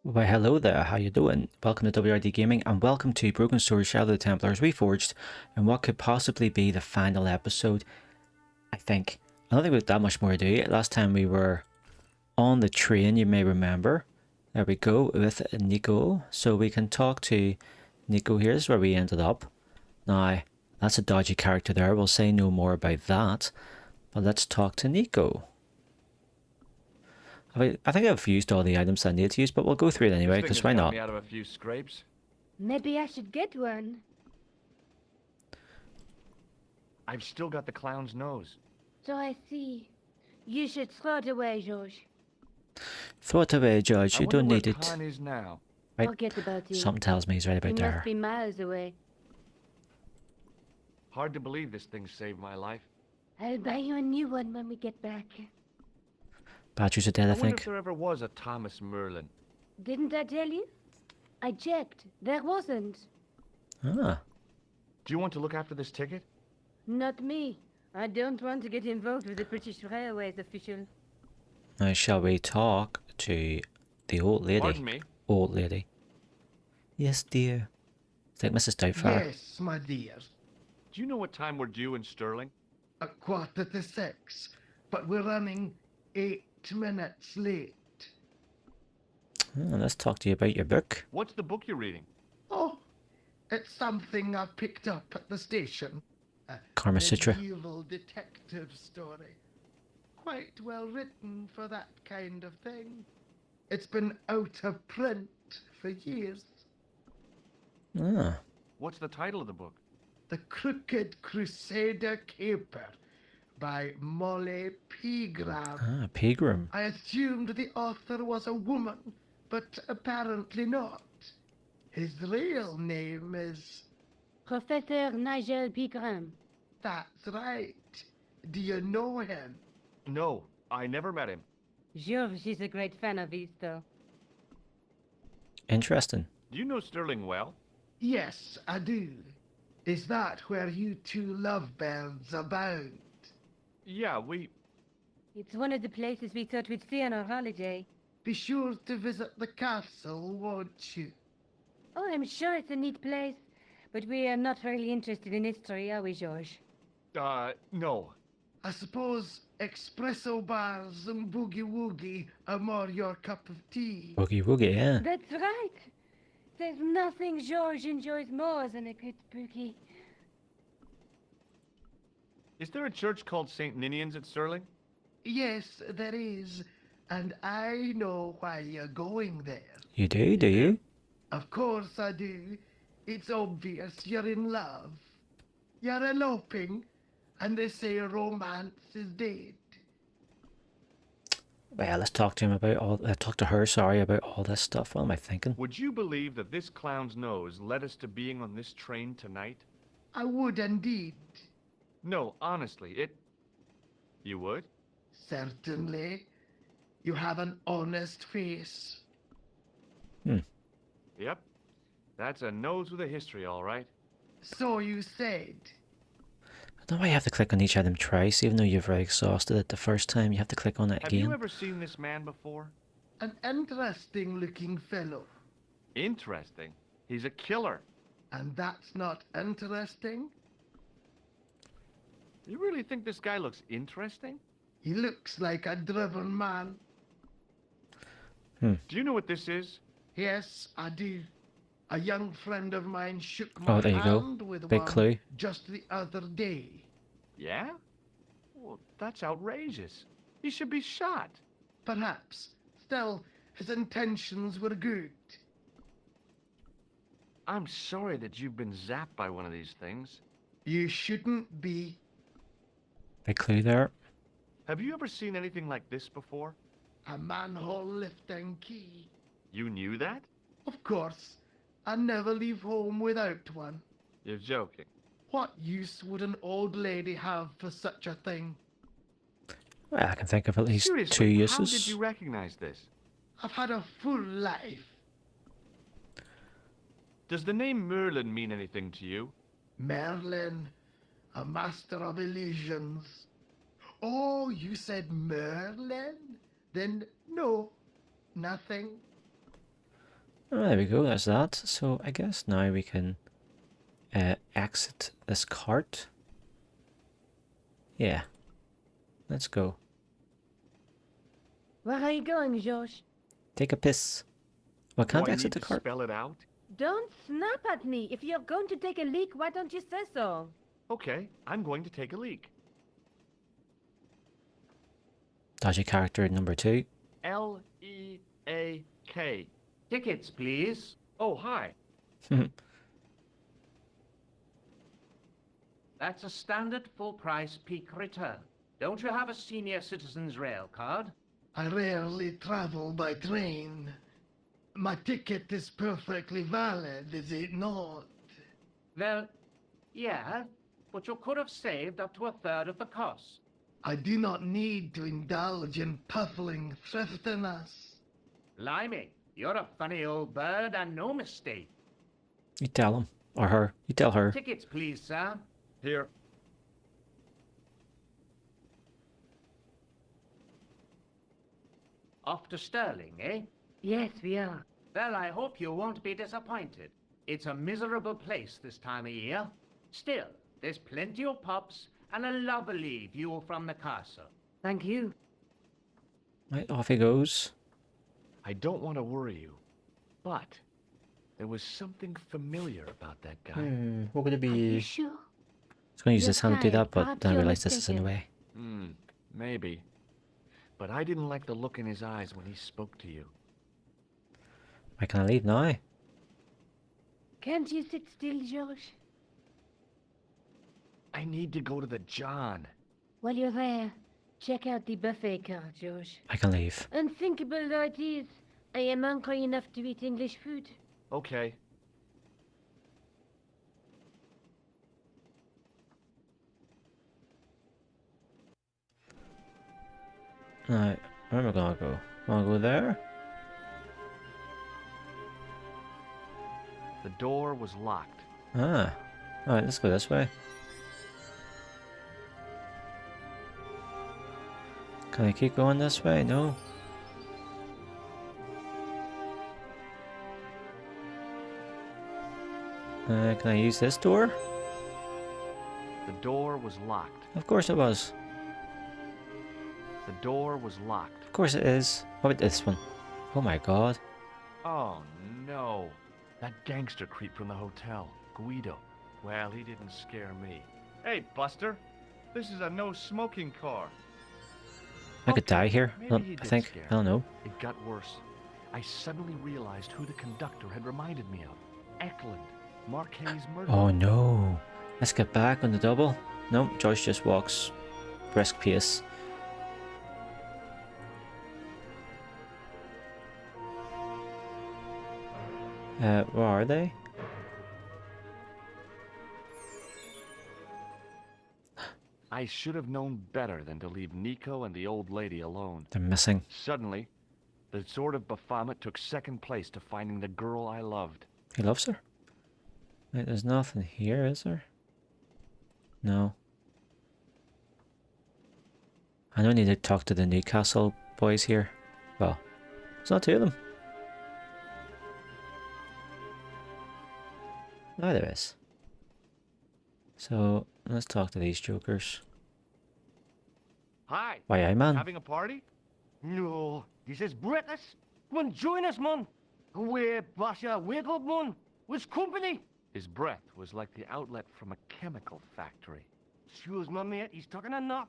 Why hello there, how you doing? Welcome to WRD Gaming and welcome to Broken Sword Shadow of the Templars Reforged and what could possibly be the final episode, I think. I don't think we have that much more to do. Last time we were on the train, you may remember. There we go, with Nico. So we can talk to Nico. Here's where we ended up. Now, that's a dodgy character there. We'll say no more about that. But let's talk to Nico. I think I've used all the items I need to use, but we'll go through it anyway, because why not? Me out of a few scrapes. Maybe I should get one. I've still got the clown's nose. So I see. You should throw it away, George. Throw it away, George. You don't need it. Khan is now. Right. Forget about it. Something tells me he's right about He there. must be miles away. Hard to believe this thing saved my life. I'll buy you a new one when we get back. Batteries are dead, I wonder think. if there ever was a Thomas Merlin. Didn't I tell you? I checked. There wasn't. Ah. Do you want to look after this ticket? Not me. I don't want to get involved with the British Railways official. Now, shall we talk to the old lady? Pardon me? Old lady. Yes, dear. It's like Mrs. Doubtfire. Yes, my dear. Do you know what time we're due in Stirling? A 5:45, but we're running 8 minutes late. Let's talk to you about your book. What's the book you're reading? Oh, it's something I picked up at the station. A Karma Sutra. medieval detective story. Quite well written for that kind of thing. It's been out of print for years. Ah. What's the title of the book? The Crooked Crusader Caper by Molly Pegram. Ah, Pilgrim. I assumed the author was a woman, but apparently not. His real name is... Professor Nigel Pegram. That's right. Do you know him? No, I never met him. George is a great fan of his, though. Interesting. Do you know Stirling well? Yes, I do. Is that where you two lovebirds abound? Yeah, we... It's one of the places we thought we'd see on our holiday. Be sure to visit the castle, won't you? Oh, I'm sure it's a neat place. But we are not really interested in history, are we, George? No. I suppose espresso bars and boogie-woogie are more your cup of tea. Boogie Woogie, yeah. That's right. There's nothing George enjoys more than a good boogie. Is there a church called St. Ninian's at Stirling? Yes, there is. And I know why you're going there. You do you? Of course I do. It's obvious you're in love. You're eloping, and they say romance is dead. Well, let's talk to him about all... talk to her, sorry, about all this stuff. What am I thinking? Would you believe that this clown's nose led us to being on this train tonight? I would indeed. No, honestly, it... You would? Certainly. You have an honest face. Yep. That's a nose with a history, all right. So you said. I don't know why you have to click on each item twice, even though you've very exhausted it the first time. You have to click on it Have again. you ever seen this man before? An interesting looking fellow. Interesting. He's a killer. And that's not interesting? You really think this guy looks interesting? He looks like a driven man. Do you know what this is? Yes, I do. A young friend of mine shook my there you go. hand with Big one clue. just the other day. Yeah? Well, that's outrageous. He should be shot. Perhaps. Still, his intentions were good. I'm sorry that you've been zapped by one of these things. You shouldn't be. Big clue there. Have you ever seen anything like this before? A manhole lifting key. You knew that? Of course. I never leave home without one. You're joking. What use would an old lady have for such a thing? Well, I can think of at least Seriously, two how uses. did you recognize this? I've had a full life. Does the name Merlin mean anything to you? Merlin, a master of illusions. Oh, you said Merlin? Then no, nothing. Oh, there we go, that's that. So I guess now we can exit this cart. Yeah, let's go. Where are you going, George? Take a piss. Well, Do can't I exit need the to cart. spell it out? Don't snap at me. If you're going to take a leak, why don't you say so? Okay, I'm going to take a leak. Dodgy character number 2. L-E-A-K. Tickets, please. Oh, hi. That's a standard full-price peak return. Don't you have a senior citizen's rail card? I rarely travel by train. My ticket is perfectly valid, is it not? Well, yeah, but you could have saved up to a third of the cost. I do not need to indulge in puffling thriftiness. Blimey, you're a funny old bird and no mistake. You tell him. Or her. You tell her. Tickets, please, sir. Here. Off to Stirling, eh? Yes, we are. Well, I hope you won't be disappointed. It's a miserable place this time of year. Still, there's plenty of pubs and a lovely view from the castle. Thank you. Right, off he goes. I don't want to worry you, but there was something familiar about that guy. What would it Are you be? sure? I was going to use this hand to do that, but Perhaps then I you're realised this is in the mistaken. way. Maybe. But I didn't like the look in his eyes when he spoke to you. Why can I leave now? Can't you sit still, George? I need to go to the John. While you're there, check out the buffet car, George. I can leave. Unthinkable though it is, I am hungry enough to eat English food. Okay. Right, where am I gonna go? Wanna go there? The door was locked. Ah. Alright, let's go this way. Can I keep going this way? No. Can I use this door? The door was locked. Of course it was. The door was locked. Of course it is. What about this one? Oh my god. Oh, no. That gangster creep from the hotel, Guido. Well, he didn't scare me. Hey, Buster. This is a no-smoking car. I could die here, maybe he I did think. scare I don't know. It got worse. I suddenly realized who the conductor had reminded me of. Eklund, Marquet's murderer. Oh no. Let's get back on the double. No, Joyce just walks brisk pace. Where are they? I should have known better than to leave Nico and the old lady alone. They're missing. Suddenly, the sword of Baphomet took second place to finding the girl I loved. He loves her. Wait, there's nothing here, is there? No. I don't need to talk to the Newcastle boys here. Well, there's not two of them. No, there is. So, let's talk to these jokers. Hi. Why, aye, man. Having a party? No, this is British. Come on, join us, man. Away, Basha, wake up, man. What's company? His breath was like the outlet from a chemical factory. Excuse my mate, he's taking a nap.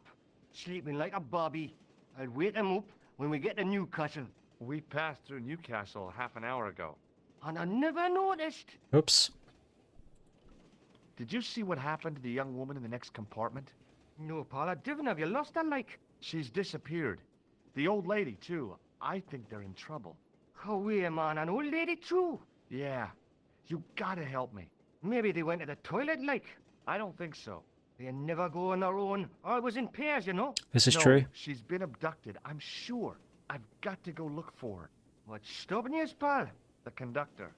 Sleeping like a bobby. I'll wake him up when we get to Newcastle. We passed through Newcastle half an hour ago. And I never noticed. Oops. Did you see what happened to the young woman in the next compartment? No, Paul, I didn't. Have you lost her, like? She's disappeared. The old lady, too. I think they're in trouble. Away, man, an old lady, too. Yeah. You gotta help me. Maybe they went to the toilet, like. I don't think so. They never go on their own. Always in pairs, you know. This is No, true. She's been abducted, I'm sure. I've got to go look for her. What's stopping you, pal? The conductor.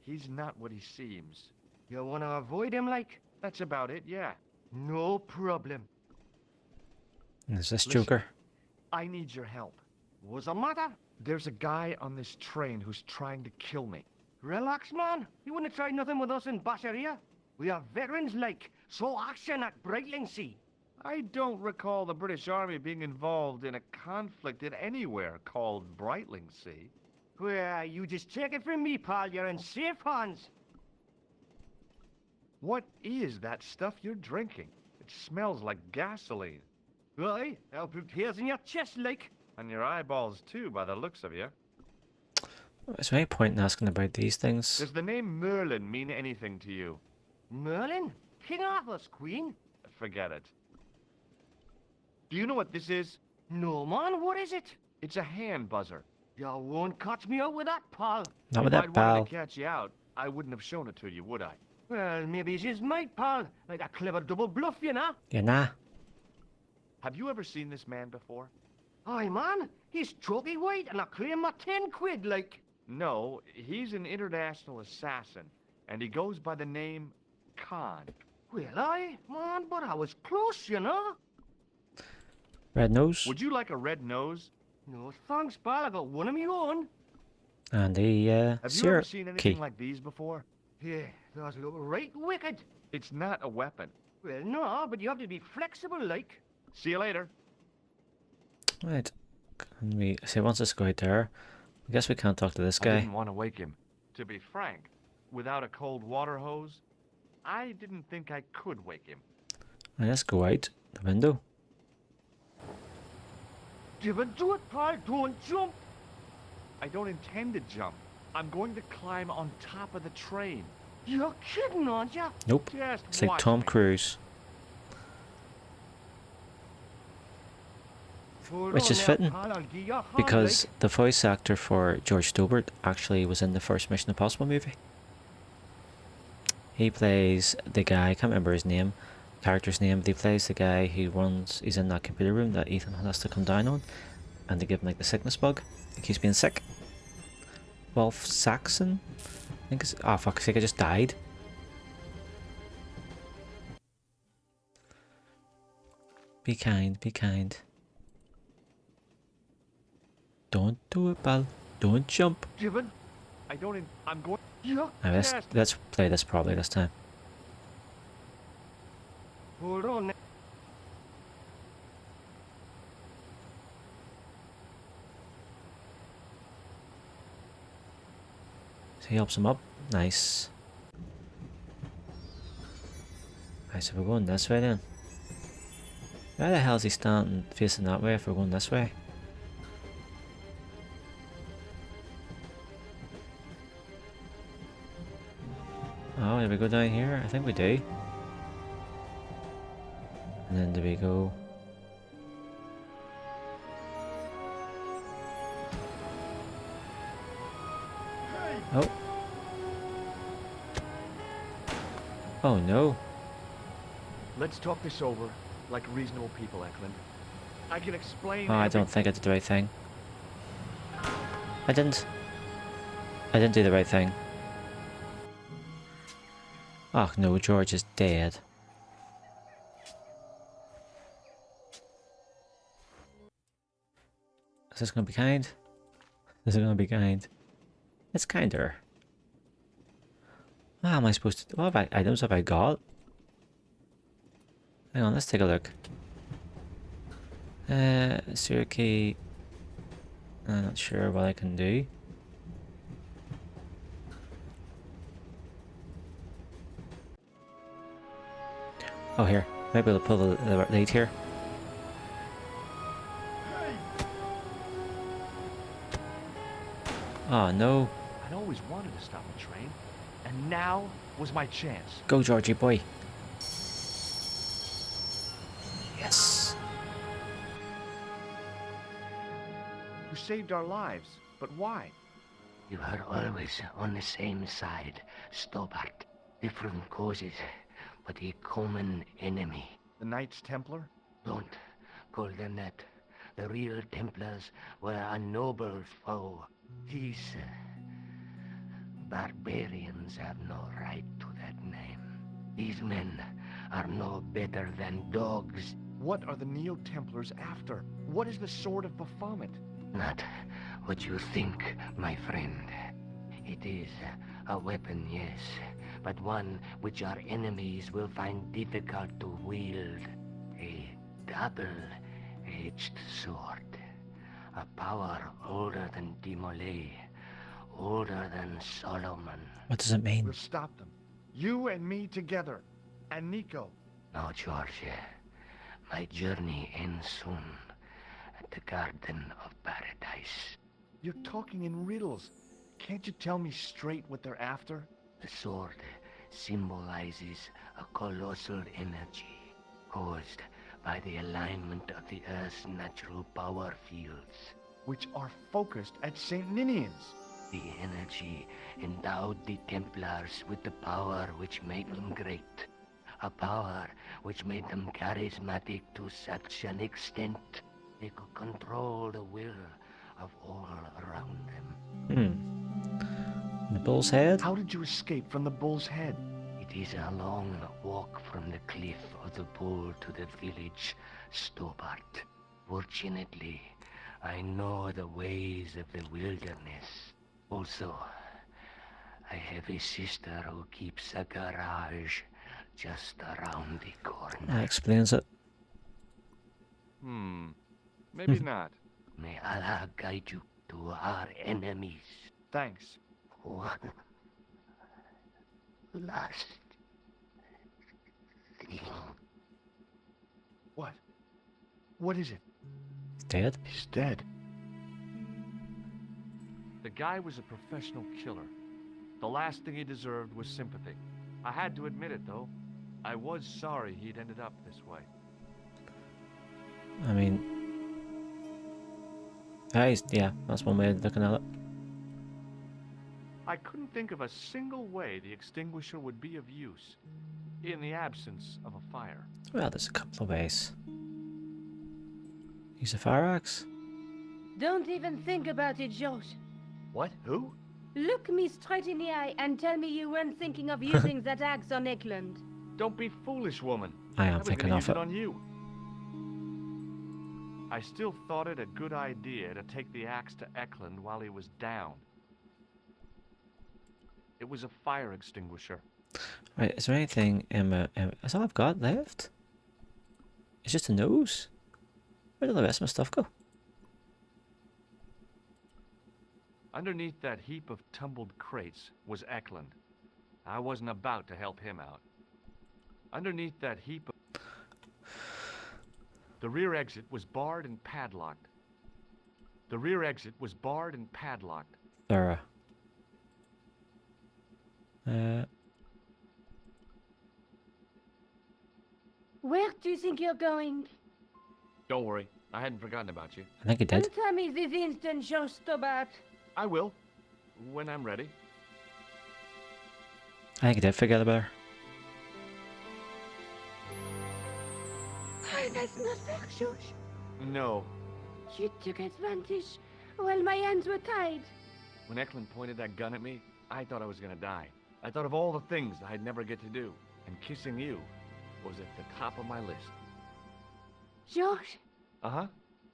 He's not what he seems. You want to avoid him, like? That's about it, yeah. No problem. There's this Listen. joker. I need your help. What's the matter? There's a guy on this train who's trying to kill me. Relax, man. You wouldn't have tried nothing with us in Basharia. We are veterans like, so action at Brightling Sea. I don't recall the British Army being involved in a conflict in anywhere called Brightling Sea. Well, you just take it from me, pal. You're in safe hands. What is that stuff you're drinking? It smells like gasoline. Right, I'll put hairs in your chest, like. And your eyeballs, too, by the looks of you. Is there any point in asking about these things? Does the name Merlin mean anything to you? Merlin? King Arthur's queen? Forget it. Do you know what this is? No, man, what is it? It's a hand buzzer. You won't catch me out with that, pal. Not with If that I'd wanted pal. to catch you out, I wouldn't have shown it to you, would I? Well, maybe she's my pal. Like a clever double bluff, you know? Yeah, nah. Have you ever seen this man before? Aye, man. He's chalky white and I claim my 10 quid, like. No, he's an international assassin, and he goes by the name Khan. Well, aye, man, but I was close, you know? Red nose. Would you like a red nose? No thanks, pal. I got one of my own. And the Have you ever syrup seen key. anything like these before? Yeah, those look right wicked. It's not a weapon. Well, no, but you have to be flexible, like. See you later. Right. Can we see once this go out there? I guess we can't talk to this I guy. didn't want to wake him. To be frank, without a cold water hose, I didn't think I could wake him. Right, let's go out the window. Do it, pal. Don't jump. I don't intend to jump. I'm going to climb on top of the train. You're kidding, aren't you? Nope. Just It's like watch Tom me. Cruise. Hold Which on is now, fitting, pal, I'll give you a hand, because like. the voice actor for George Stobbart actually was in the first Mission Impossible movie. He plays the guy, I can't remember his name, character's name, but he plays the guy who he's in that computer room that Ethan has to come down on, and they give him like the sickness bug. He keeps being sick. Wolf Saxon? I think it's, oh fuck's sake, I just died. Be kind, be kind. Don't do it, pal. Don't jump. Given. I don't. I'm going. You're Now, just. let's play this properly this time. Hold on now. So he helps him up. Nice. Right, so we're going this way then. Why the hell is he standing facing that way if we're going this way? Oh, did we go down here? I think we do. And then do we go... Oh. Oh no. Let's talk this over like reasonable people, Eklund. I can explain. Oh, I don't think I did the right thing. I didn't do the right thing. Oh no, George is dead. Is this gonna be kind? Is it gonna be kind? It's kinder. What am I supposed to do? What items have I got? Hang on, let's take a look. Serial key. I'm not sure what I can do. Oh, here. Maybe I'll pull the lead here. Oh no. I'd always wanted to stop a train, and now was my chance. Go, Georgie boy. Yes. You saved our lives, but why? You are always on the same side, Stobbart. Different causes, but a common enemy. The Knights Templar? Don't call them that. The real Templars were a noble foe. These barbarians have no right to that name. These men are no better than dogs. What are the Neo-Templars after? What is the Sword of Baphomet? Not what you think, my friend. It is a weapon, yes, but one which our enemies will find difficult to wield. A double-edged sword. A power older than Dimolay, older than Solomon. What does it mean? We'll stop them. You and me together. And Nico. No, George. My journey ends soon at the Garden of Paradise. You're talking in riddles. Can't you tell me straight what they're after? The sword symbolizes a colossal energy caused by the alignment of the Earth's natural power fields. Which are focused at St. Ninian's. The energy endowed the Templars with the power which made them great. A power which made them charismatic to such an extent they could control the will of all around them. The bull's head? How did you escape from the bull's head? It is a long walk from the cliff of the bull to the village Stobbart. Fortunately, I know the ways of the wilderness. Also, I have a sister who keeps a garage just around the corner. That explains it. Maybe not. May Allah guide you to our enemies. Thanks. One last thing. What? What is it? He's dead? He's dead. The guy was a professional killer. The last thing he deserved was sympathy. I had to admit it, though. I was sorry he'd ended up this way. I mean... yeah, that's one way of looking at it. I couldn't think of a single way the extinguisher would be of use, in the absence of a fire. Well, there's a couple of ways. Use a fire axe? Don't even think about it, Josh. What? Who? Look me straight in the eye and tell me you weren't thinking of using that axe on Eklund. Don't be foolish, woman. I am was thinking gonna of use it. on you. I still thought it a good idea to take the axe to Eklund while he was down. It was a fire extinguisher. Right, is there anything in my... That's all I've got left? It's just a nose? Where did the rest of my stuff go? Underneath that heap of tumbled crates was Eklund. I wasn't about to help him out. Underneath that heap of... The rear exit was barred and padlocked. The rear exit was barred and padlocked. There. Where do you think you're going? Don't worry, I hadn't forgotten about you. I think he did. Tell me this instant, Josh Stobbart. I will, when I'm ready. I think he did forget about her. Oh, that's not fair, Josh. No. You took advantage. Well, my hands were tied. When Eklund pointed that gun at me, I thought I was gonna die. I thought of all the things I'd never get to do, and kissing you was at the top of my list. Josh, Uh-huh.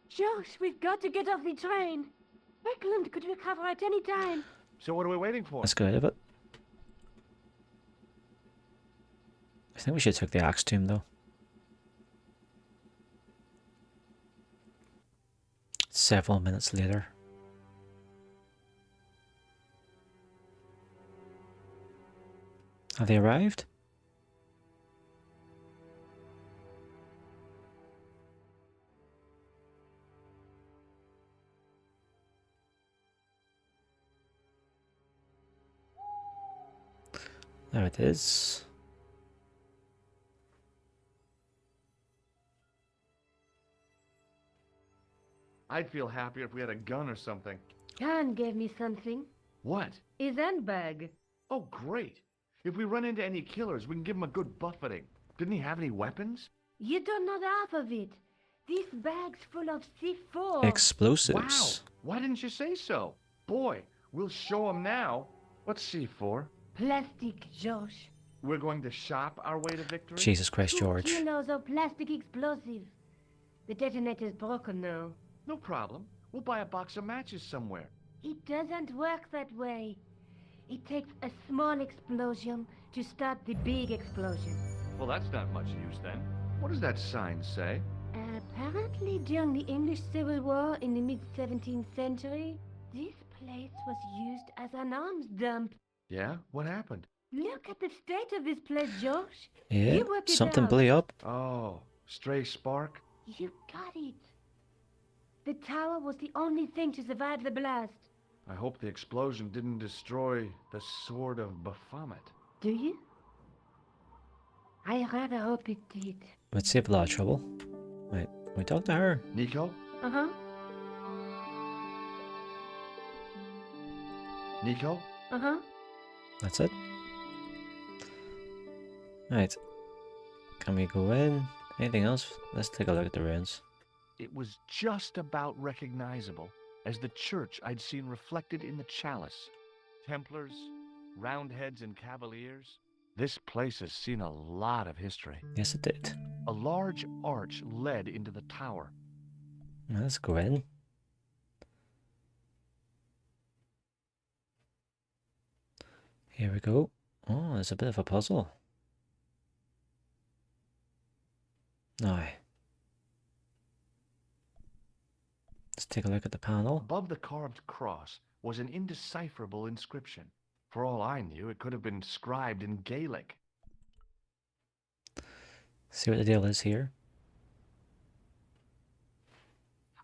Josh, we've got to get off the train. Eklund could recover at any time. So what are we waiting for? Let's go out of it. I think we should take the axe to him though. Several minutes later. Have they arrived? There it is. I'd feel happier if we had a gun or something. Khan gave me something. What? His handbag. Oh, great. If we run into any killers, we can give them a good buffeting. Didn't he have any weapons? You don't know the half of it. This bag's full of C4. Explosives. Wow. Why didn't you say so? Boy, we'll show them now. What's C4? Plastic, Josh. We're going to shop our way to victory? Jesus Christ, 2 George. kilos of plastic explosives. The detonator's broken now. No problem. We'll buy a box of matches somewhere. It doesn't work that way. It takes a small explosion to start the big explosion. Well, that's not much use then. What does that sign say? Apparently, during the English Civil War in the mid-17th century, this place was used as an arms dump. Yeah? What happened? Look at the state of this place, George. Yeah, You work it something out. blew up. Oh, stray spark? You got it. The tower was the only thing to survive the blast. I hope the explosion didn't destroy the Sword of Baphomet. Do you? I rather hope it did. Would save a lot of trouble. Wait, can we talk to her? Nico? Uh-huh. Nico? Uh-huh. That's it. Right. Can we go in? Anything else? Let's take a look at the ruins. It was just about recognizable as the church I'd seen reflected in the chalice. Templars, Roundheads, and Cavaliers. This place has seen a lot of history. Yes, it did. A large arch led into the tower. Let's go in. Here we go. Oh, there's a bit of a puzzle. Now, let's take a look at the panel. Above the carved cross was an indecipherable inscription. For all I knew, it could have been scribed in Gaelic. See what the deal is here.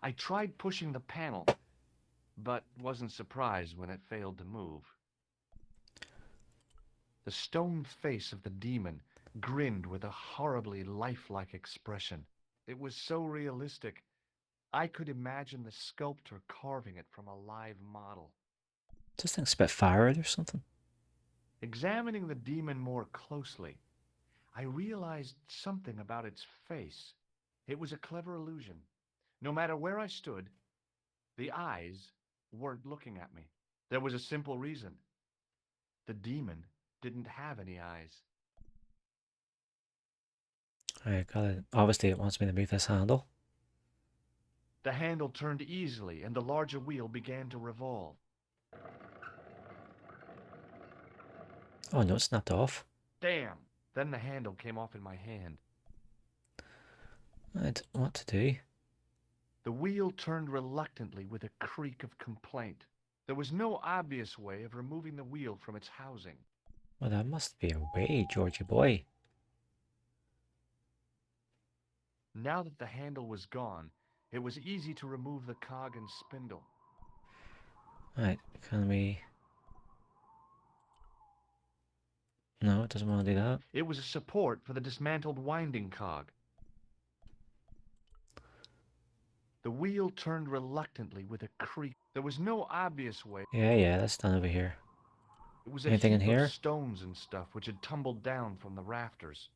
I tried pushing the panel, but wasn't surprised when it failed to move. The stone face of the demon grinned with a horribly lifelike expression. It was so realistic, I could imagine the sculptor carving it from a live model. This thing's a bit fired or something. Examining the demon more closely, I realized something about its face. It was a clever illusion. No matter where I stood, the eyes weren't looking at me. There was a simple reason. The demon didn't have any eyes. I got it. Obviously, it wants me to move this handle. The handle turned easily, and the larger wheel began to revolve. Oh no, it snapped off. Damn! Then the handle came off in my hand. Right, what to do? The wheel turned reluctantly with a creak of complaint. There was no obvious way of removing the wheel from its housing. Well, there must be a way, Georgie boy. Now that the handle was gone, it was easy to remove the cog and spindle. Right, can we... No, it doesn't want to do that. It was a support for the dismantled winding cog. The wheel turned reluctantly with a creak. There was no obvious way. Yeah, that's done over here. It was a Anything in heap here? of stones and stuff which had tumbled down from the rafters.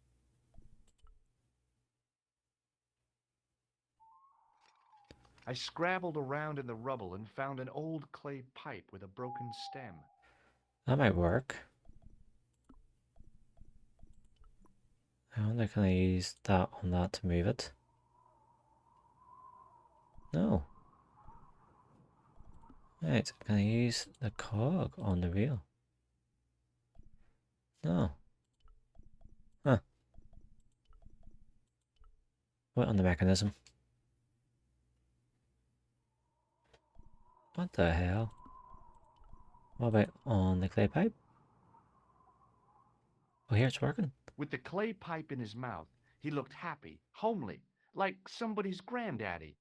I scrabbled around in the rubble and found an old clay pipe with a broken stem. That might work. I wonder, can I use that on that to move it? No. Right, can I use the cog on the wheel? No. Huh. What on the mechanism? What the hell? What about on the clay pipe? Oh, here it's working. With the clay pipe in his mouth, he looked happy, homely, like somebody's granddaddy.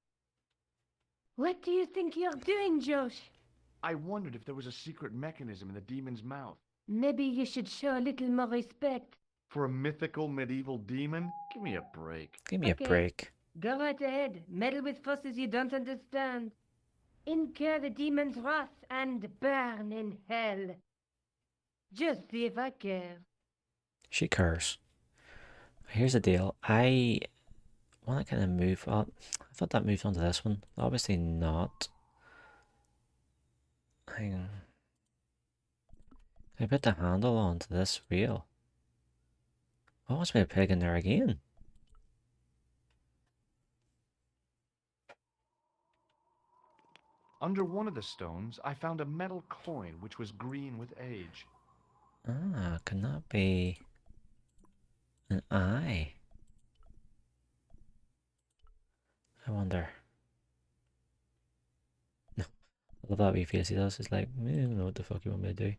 What do you think you're doing, Josh? I wondered if there was a secret mechanism in the demon's mouth. Maybe you should show a little more respect. For a mythical medieval demon? Give me a break. Give me Okay. a break. Go right ahead. Meddle with forces you don't understand. Incur the demon's wrath and burn in hell. Just see if I care. She cares. Here's the deal. I want to kind of move up. I thought that moved onto this one. Obviously not. Hang on. Can I put the handle onto this wheel? Oh, wants me to peg in there again. Under one of the stones, I found a metal coin which was green with age. Ah, can that be an eye? I wonder. No, I love that wee face he does. It's like, I don't know what the fuck you want me to do.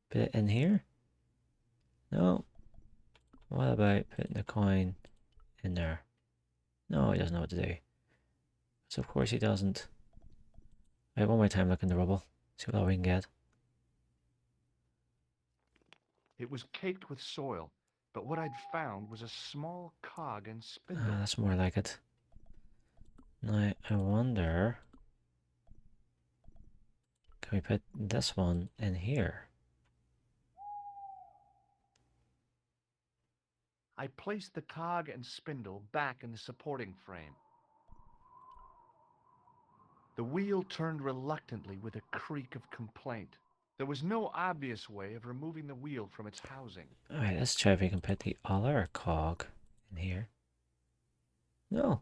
Put it in here? No. What about putting the coin in there? No, he doesn't know what to do. So of course he doesn't. Right, one more time look in the rubble. See what we can get. It was caked with soil, but what I'd found was a small cog and spindle. Ah, that's more like it. Now, I wonder... Can we put this one in here? I placed the cog and spindle back in the supporting frame. The wheel turned reluctantly with a creak of complaint. There was no obvious way of removing the wheel from its housing. Alright, let's try if we can put the other cog in here. No.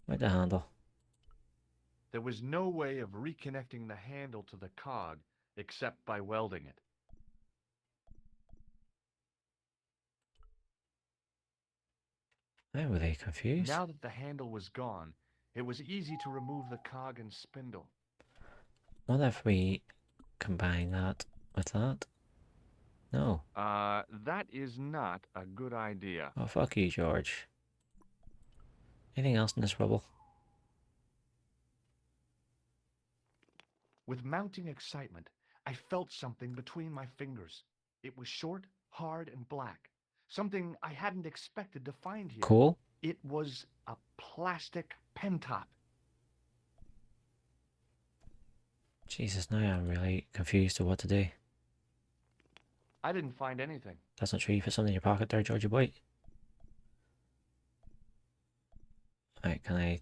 With the handle. There was no way of reconnecting the handle to the cog except by welding it. I'm really confused. Now that the handle was gone, it was easy to remove the cog and spindle. What if we combine that with that? No. That is not a good idea. Oh, fuck you, George. Anything else in this rubble? With mounting excitement, I felt something between my fingers. It was short, hard, and black. Something I hadn't expected to find here. Cool. It was a plastic pen top. Jesus, now I'm really confused to what to do. I didn't find anything. That's not true. You put something in your pocket there, Georgie boy. Right, can I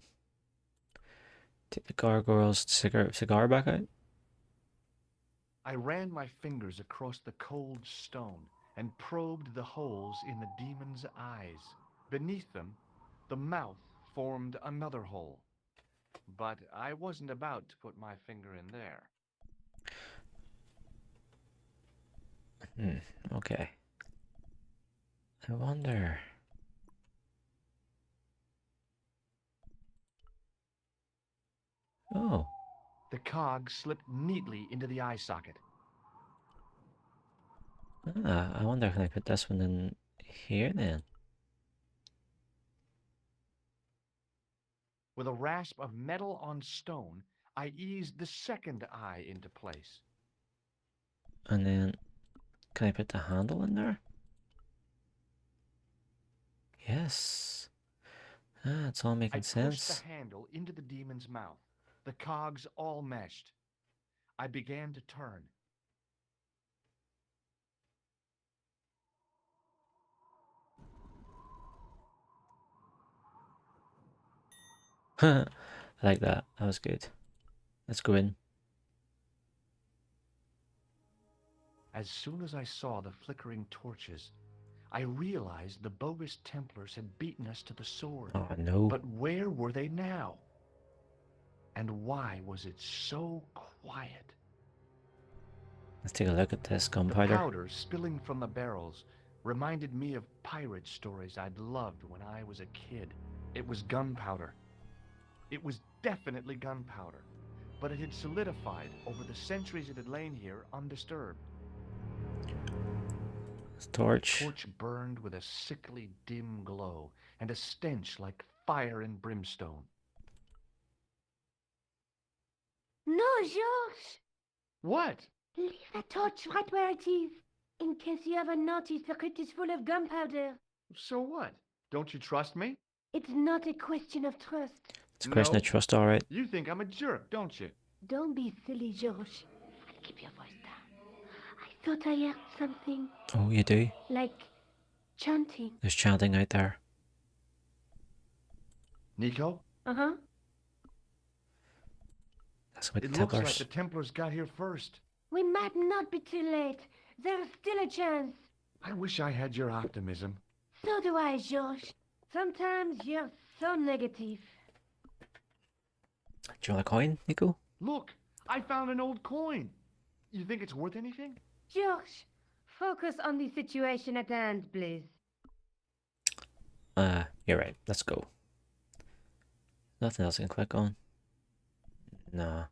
take the gargoyle's cigar back out? I ran my fingers across the cold stone and probed the holes in the demon's eyes. Beneath them, the mouth formed another hole. But I wasn't about to put my finger in there. Okay. I wonder... Oh. The cog slipped neatly into the eye socket. Ah, I wonder can I put this one in here then? With a rasp of metal on stone, I eased the second eye into place. And then, can I put the handle in there? Yes. Ah, it's all making I sense. pushed the handle into the demon's mouth. The cogs all meshed. I began to turn. I like that. That was good. Let's go in. As soon as I saw the flickering torches, I realized the bogus Templars had beaten us to the sword. Oh no. But where were they now? And why was it so quiet? Let's take a look at this The gunpowder. powder spilling from the barrels reminded me of pirate stories I'd loved when I was a kid. It was gunpowder. It was definitely gunpowder, but it had solidified over the centuries it had lain here undisturbed. Torch. The torch burned with a sickly dim glow and a stench like fire and brimstone. No, Georges! What? Leave the torch right where it is, in case you ever notice the crypt is full of gunpowder. So what? Don't you trust me? It's not a question of trust. It's a question No. of trust, alright. You think I'm a jerk, don't you? Don't be silly, Georges. And keep your voice down. I thought I heard something, Oh, you do? like chanting. There's chanting out there. Nico? Uh-huh. That's what the It looks like Templars. the Templars got here first. We might not be too late. There's still a chance. I wish I had your optimism. So do I, Georges. Sometimes you're so negative. Do you want a coin, Nico? Look, I found an old coin. You think it's worth anything? George, focus on the situation at hand, please. You're right. Let's go. Nothing else I can click on. Nah.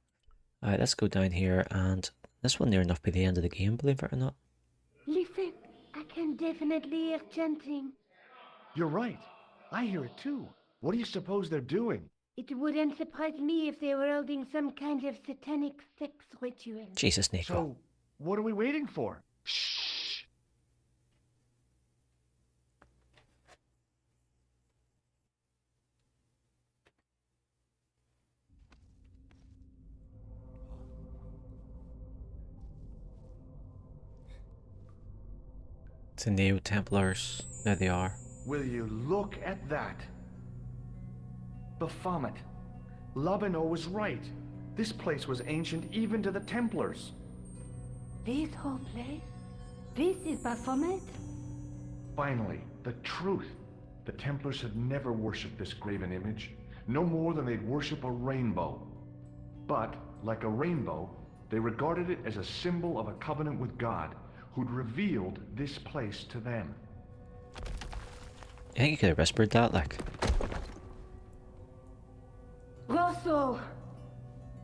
Alright, let's go down here, and this will near enough be the end of the game, believe it or not. Listen, I can definitely hear chanting. You're right. I hear it too. What do you suppose they're doing? It wouldn't surprise me if they were holding some kind of satanic sex ritual. Jesus, Nico. So, what are we waiting for? Shh. It's the Neo Templars. There they are. Will you look at that? Baphomet. Labino was right. This place was ancient even to the Templars. This whole place? This is Baphomet? Finally, the truth. The Templars had never worshipped this graven image, no more than they'd worship a rainbow. But, like a rainbow, they regarded it as a symbol of a covenant with God, who'd revealed this place to them. I think you could have whispered that, like. Rosso!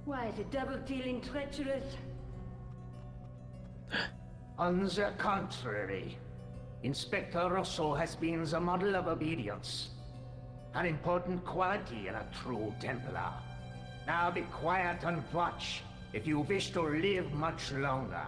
Why is it double-dealing treacherous? On the contrary, Inspector Rosso has been the model of obedience. An important quality in a true Templar. Now be quiet and watch if you wish to live much longer.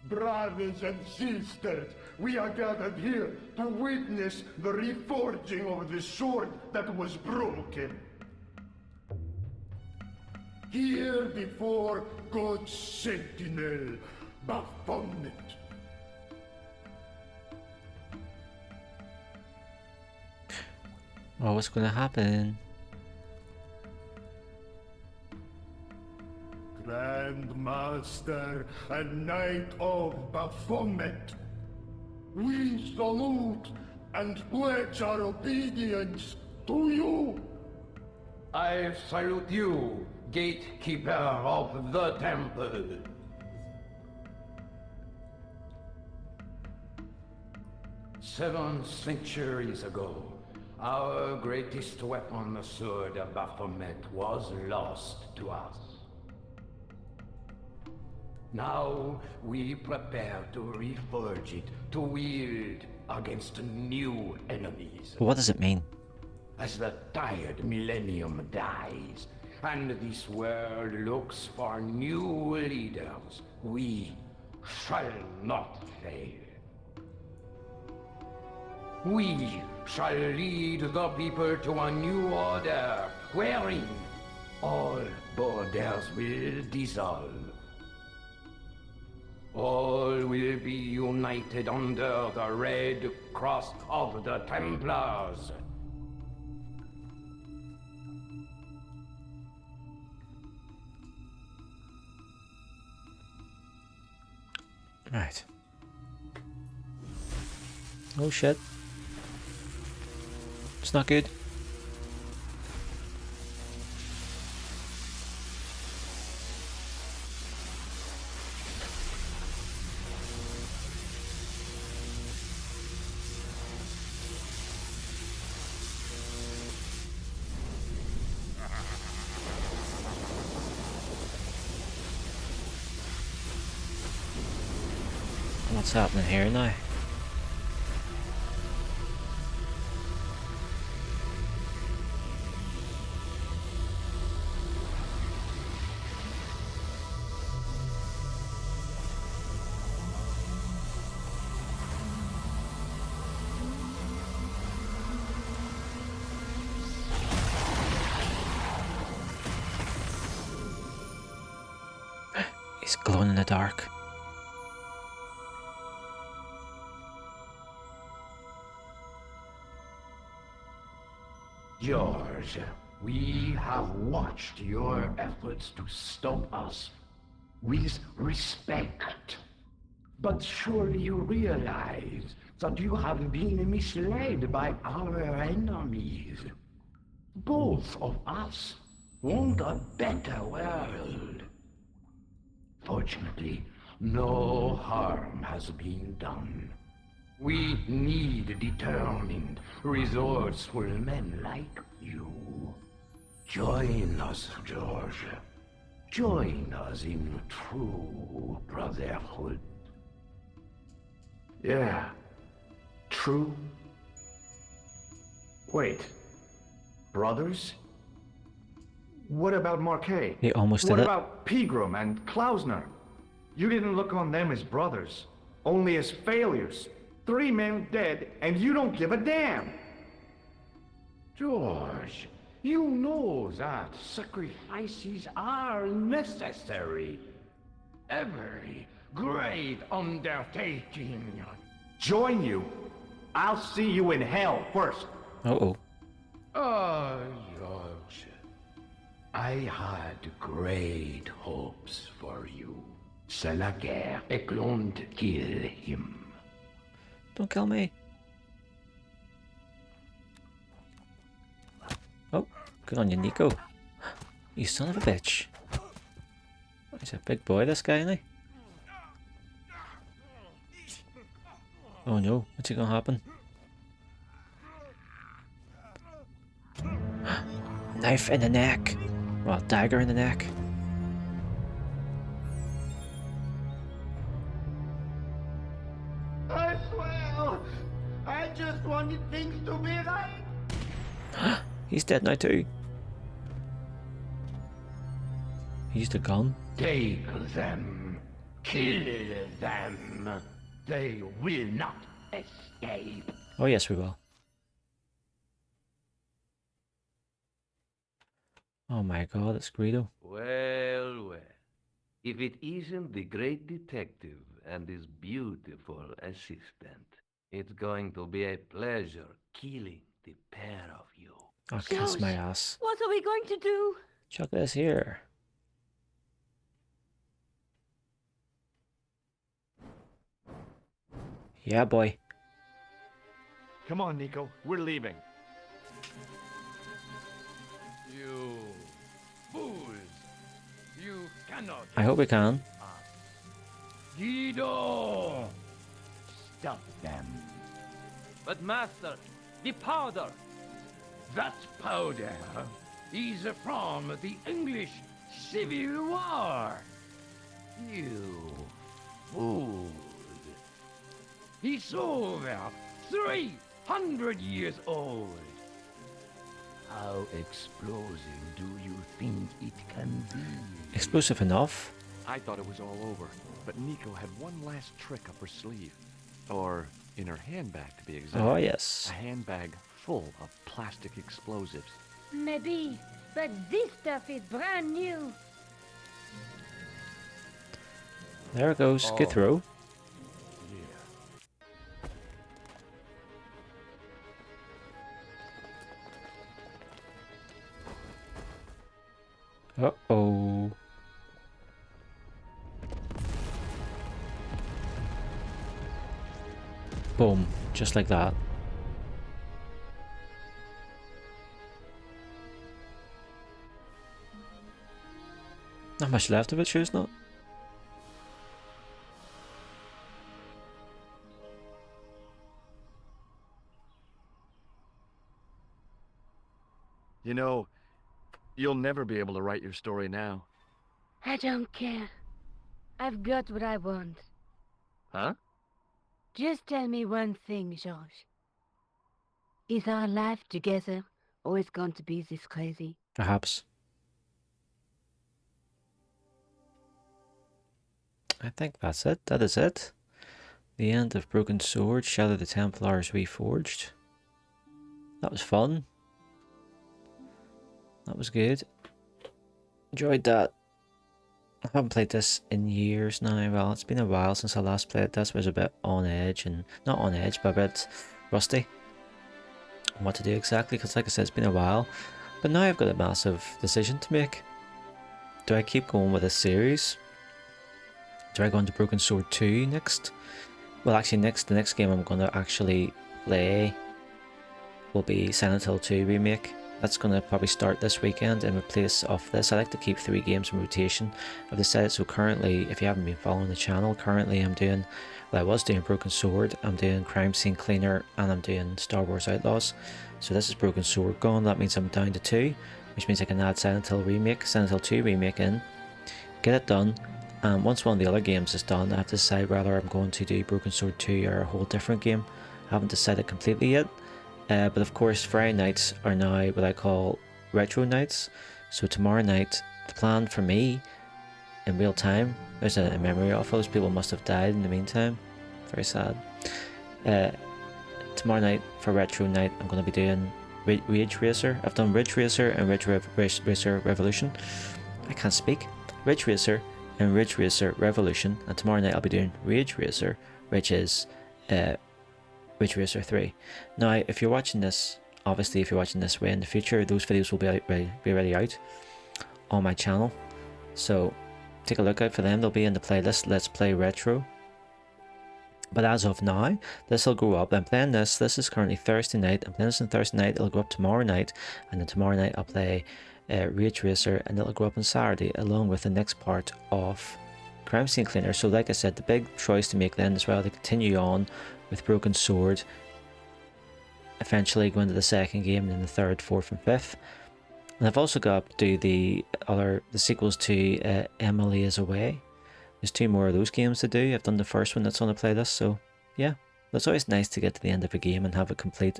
Brothers and sisters, we are gathered here to witness the reforging of the sword that was broken. Here before God's sentinel, Baphomet. Oh, what's gonna happen? Grand Master and Knight of Baphomet, we salute and pledge our obedience to you. I salute you, gatekeeper of the temple. Seven centuries ago, our greatest weapon, the sword of Baphomet, was lost to us. Now we prepare to reforge it, to wield against new enemies. What does it mean? As the tired millennium dies, and this world looks for new leaders, we shall not fail. We shall lead the people to a new order, wherein all borders will dissolve. All will be united under the Red Cross of the Templars. Right. Oh shit. It's not good. What's happening here now? He's glowing in the dark. George, we have watched your efforts to stop us with respect. But surely you realize that you have been misled by our enemies. Both of us want a better world. Fortunately, no harm has been done. We need determined, resourceful men like you. Join us, George. Join us in true brotherhood. Yeah. True. Wait. Brothers? What about Marquet? He almost did What it. about Pegram and Klausner? You didn't look on them as brothers, only as failures. 3 men dead, and you don't give a damn. George, you know that sacrifices are necessary. Every great undertaking. Join you? I'll see you in hell first. Uh-oh. Oh, George, I had great hopes for you. C'est la guerre, et don't kill him. Don't kill me. Oh, good on you, Nico. You son of a bitch. He's a big boy, this guy, isn't he? Oh no, what's gonna happen? Knife in the neck. Well, dagger in the neck. I swear, I just wanted things to be right. He's dead now too. He used a gun. Take them. Kill them. They will not escape. Oh yes, we will. Oh my god, it's Greedo. Well, well. If it isn't the great detective and his beautiful assistant, it's going to be a pleasure killing the pair of you. Oh, kiss my ass. What are we going to do? Chuck this here. Yeah, boy. Come on, Nico. We're leaving. You fools! You cannot. I hope we can. Guido! Stop them. But master, the powder! That powder is from the English Civil War. You fool. He's over 300 years old. How explosive do you think it can be? Explosive enough. I thought it was all over, but Nico had one last trick up her sleeve. Or in her handbag, to be exact. Oh yes. A handbag full of plastic explosives. Maybe, but this stuff is brand new. There it goes. Good throw. Uh-oh. Boom. Just like that. Not much left of it, sure it's not. You know, you'll never be able to write your story now. I don't care. I've got what I want. Huh? Just tell me one thing, George. Is our life together always going to be this crazy? Perhaps. I think that's it. That is it. The end of Broken Sword, Shadow the Templars Reforged. That was fun. That was good. Enjoyed that. I haven't played this in years now. Well, it's been a while since I last played this. Was a bit on edge, and not on edge, but a bit rusty on what to do exactly, because like I said, it's been a while. But now I've got a massive decision to make. Do I keep going with this series? do I go into Broken Sword 2 next? Well, actually, the next game I'm going to actually play will be Silent Hill 2 Remake. That's going to probably start this weekend in replace of this. I like to keep 3 games in rotation. I've decided, so currently, if you haven't been following the channel, currently I'm doing, well, I was doing Broken Sword, I'm doing Crime Scene Cleaner, and I'm doing Star Wars Outlaws. So this is Broken Sword gone, that means I'm down to 2, which means I can add Silent Hill Remake, Silent Hill 2 Remake in, get it done, and once one of the other games is done, I have to decide whether I'm going to do Broken Sword 2 or a whole different game. I haven't decided completely yet. But of course, Friday nights are now what I call retro nights. So tomorrow night, the plan for me, in real time, there's a memory of those people must have died in the meantime. Very sad. Tomorrow night for retro night, I'm going to be doing Ridge Racer. I've done Ridge Racer and Ridge Racer Revolution. I can't speak. Ridge Racer and Ridge Racer Revolution. And tomorrow night I'll be doing Ridge Racer, which is Ridge Racer 3. Now, if you're watching this, obviously if you're watching this way in the future, those videos will be already out on my channel. So take a look out for them. They'll be in the playlist Let's Play Retro. But as of now, this will go up. I'm playing this. This is currently Thursday night. I'm playing this on Thursday night. It'll go up tomorrow night. And then tomorrow night I'll play Ridge Racer, and it'll go up on Saturday along with the next part of Crime Scene Cleaner. So like I said, the big choice to make then is whether to continue on with Broken Sword, eventually go into the second game, and then the third, fourth and fifth. And I've also got to do the sequels to Emily is Away. There's 2 more of those games to do. I've done the first one that's on the playlist, so yeah, it's always nice to get to the end of a game and have it complete.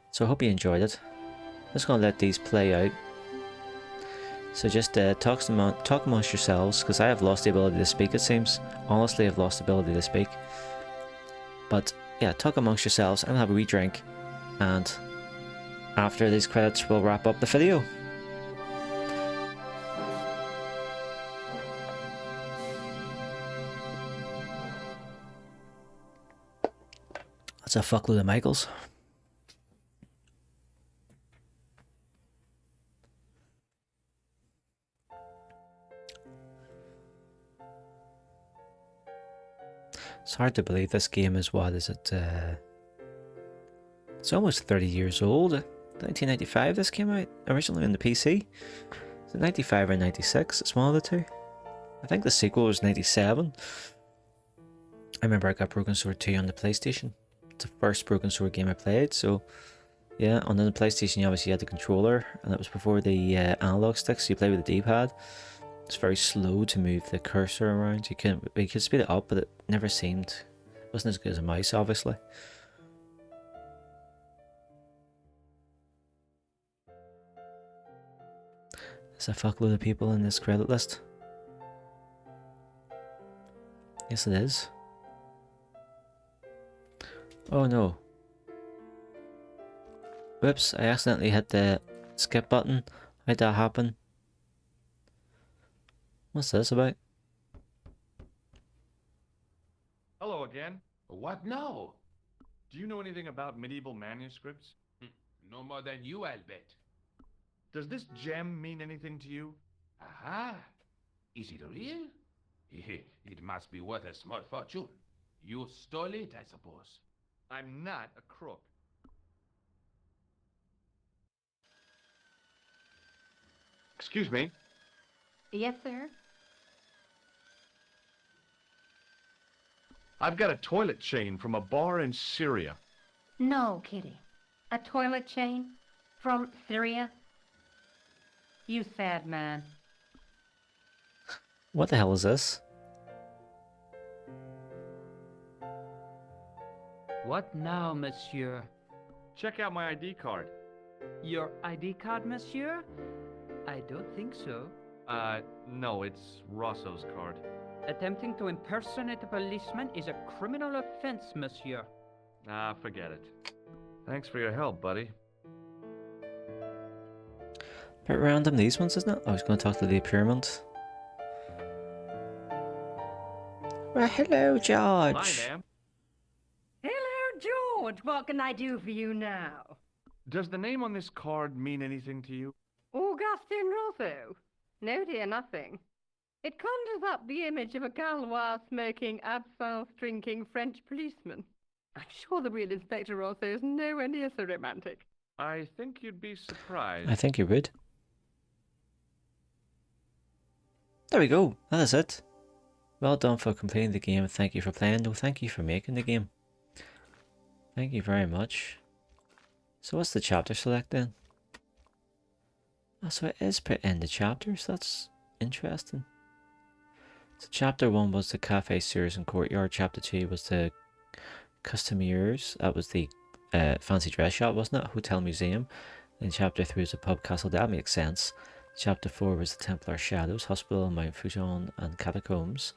So I hope you enjoyed it. I'm just going to let these play out. So just talk amongst yourselves, because I have lost the ability to speak, it seems. Honestly, I've lost the ability to speak. But yeah, talk amongst yourselves and have a wee drink. And after these credits, we'll wrap up the video. That's a fuckload of Michaels. It's hard to believe this game is, what is it, it's almost 30 years old. 1995 this came out, originally on the PC. Is it 95 or 96? It's one of the two. I think the sequel was 97. I remember I got Broken Sword 2 on the PlayStation. It's the first Broken Sword game I played, so yeah, on the PlayStation you obviously had the controller, and that was before the analog sticks, so you play with the D-pad. It's very slow to move the cursor around. You could speed it up, but it never seemed, it wasn't as good as a mouse, obviously. There's a fuckload of people in this credit list. Yes, it is. Oh no. Whoops, I accidentally hit the skip button. How'd that happen? What's this about? Hello again. What now? Do you know anything about medieval manuscripts? No more than you, I'll bet. Does this gem mean anything to you? Aha! Is it real? It must be worth a small fortune. You stole it, I suppose. I'm not a crook. Excuse me. Yes, sir? I've got a toilet chain from a bar in Syria. No, Kitty. A toilet chain? From Syria? You sad man. What the hell is this? What now, monsieur? Check out my ID card. Your ID card, monsieur? I don't think so. No, it's Rosso's card. Attempting to impersonate a policeman is a criminal offense, monsieur. Ah, forget it. Thanks for your help, buddy. Bit random, these ones, isn't it? I was going to talk to the pyramid. Well, hello, George. Hi, ma'am. Hello, George. What can I do for you now? Does the name on this card mean anything to you? Augustin Rosso? No, dear, nothing. It conjures up the image of a Gaulois-smoking, absinthe-drinking French policeman. I'm sure the real Inspector Rosso is nowhere near so romantic. I think you'd be surprised. I think you would. There we go. That is it. Well done for completing the game. Thank you for playing. No, thank you for making the game. Thank you very much. So what's the chapter select then? Oh, so it is put in the chapters. That's interesting. So chapter 1 was the cafe, sewers and courtyard. Chapter 2 was the costumiers. That was the fancy dress shop, wasn't it? Hotel museum. Then chapter 3 was the pub castle. That makes sense. Chapter 4 was the Templar shadows, hospital, Mount Fujon and catacombs.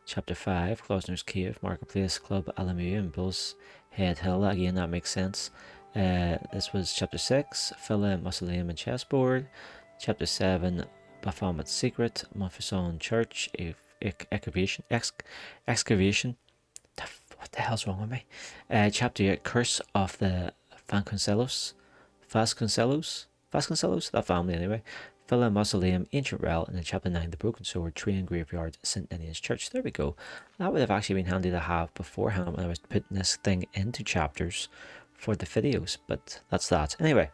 Chapter 5, Klosner's cave, marketplace, club, Alamu and Bull's Head Hill. Again, that makes sense. This was chapter 6, Villa, Mausoleum and chessboard. Chapter 7, Baphomet's secret, Montfaucon church, excavation. What the hell's wrong with me? Chapter 8, Curse of the Vasconcelos, that family anyway. Villa, Mausoleum, Ancient Rel, and then chapter 9, The Broken Sword, Train Graveyard, St. Ninian's Church. There we go. That would have actually been handy to have beforehand when I was putting this thing into chapters for the videos, but that's that. Anyway,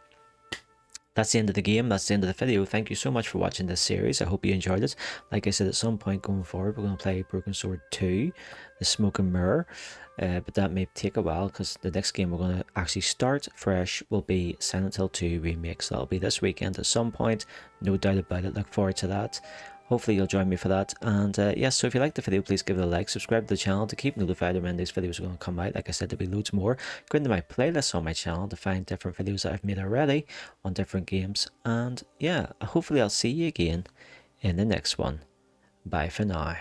that's the end of the game. That's the end of the video. Thank you so much for watching this series. I hope you enjoyed it. Like I said, at some point going forward, we're going to play Broken Sword 2, The Smoke and Mirror. But that may take a while because the next game we're going to actually start fresh will be Silent Hill 2 Remake. So that'll be this weekend at some point. No doubt about it. Look forward to that. Hopefully you'll join me for that. And yes, so if you liked the video, please give it a like. Subscribe to the channel to keep notified when these videos are going to come out. Like I said, there'll be loads more. Go into my playlists on my channel to find different videos that I've made already on different games. And yeah, hopefully I'll see you again in the next one. Bye for now.